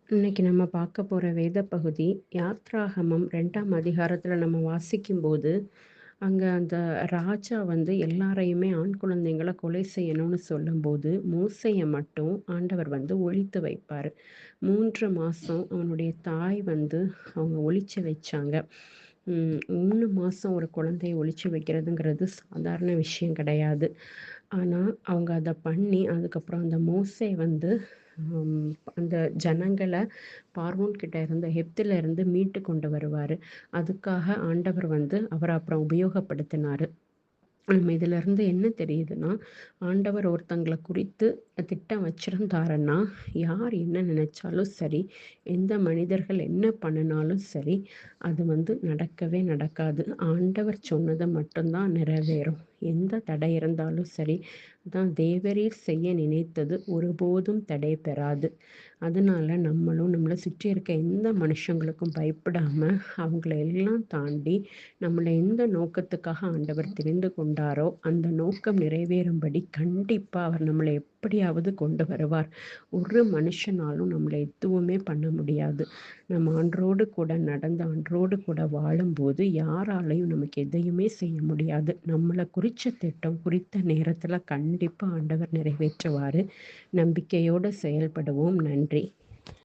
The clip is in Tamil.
இன்னைக்கு நம்ம பார்க்க போற வேத பகுதி யாத்ராகமம் 2ஆம் அதிகாரத்துல நம்ம வாசிக்கும்போது, அங்க அந்த ராஜா வந்து எல்லாரையுமே ஆண் குழந்தைங்கள கொலை செய்யணும்னு சொல்லும்போது, மோசேய மட்டும் ஆண்டவர் வந்து ஒளித்து வைப்பாரு. 3 மாசம் அவனுடைய தாய் வந்து அவங்க ஒளிச்சு வச்சாங்க. 3 மாசம் ஒரு குழந்தைய ஒளிச்சு வைக்கிறதுங்கிறது சாதாரண விஷயம் கிடையாது. ஆனா, அவங்க அத பண்ணி அதுக்கப்புறம் அந்த மோசே வந்து அந்த ஜனங்கள பார்வோன் கிட்ட இருந்து எகிப்தில இருந்து மீட்டு கொண்டு வருவாரு. அதுக்காக ஆண்டவர் வந்து அவர அப்புறம் உபயோகப்படுத்தினாரு. நம்ம இதிலிருந்து என்ன தெரியுதுன்னா, ஆண்டவர் ஒருத்தங்கள குறித்து திட்டம் வச்சிருந்தாருன்னா, யார் என்ன நினைச்சாலும் சரி, எந்த மனிதர்கள் என்ன பண்ணுனாலும் சரி, அது வந்து நடக்கவே நடக்காது. ஆண்டவர் சொன்னது மட்டும் தான் நிறைவேறும். எந்த தடை இருந்தாலும் சரி, அதான் தேவரீர் செய்ய நினைத்தது ஒருபோதும் தடை பெறாது. அதனால நம்மளும் நம்மள சுற்றி இருக்க எந்த மனுஷங்களுக்கும் பயப்படாம, அவங்கள எல்லாம் தாண்டி நம்மள எந்த நோக்கத்துக்காக ஆண்டவர் தெரிந்து கொண்டாரோ, அந்த நோக்கம் நிறைவேறும்படி கண்டிப்பா அவர் நம்மள எப்படியாவது கொண்டு வருவார். ஒரு மனுஷனாலும் நம்மள எதுவுமே பண்ண முடியாது. நம்ம ஆண்டவரோடு கூட நடந்து, ஆண்டவரோடு கூட வாழும்போது, யாராலயும் நமக்கு எதையுமே செய்ய முடியாது. நம்மள குறிச்ச திட்டம், குறித்த நேரத்துல கண்டிப்பா ஆண்டவர் நிறைவேற்றுவாரு. நம்பிக்கையோட செயல்படுவோம். நன்றி.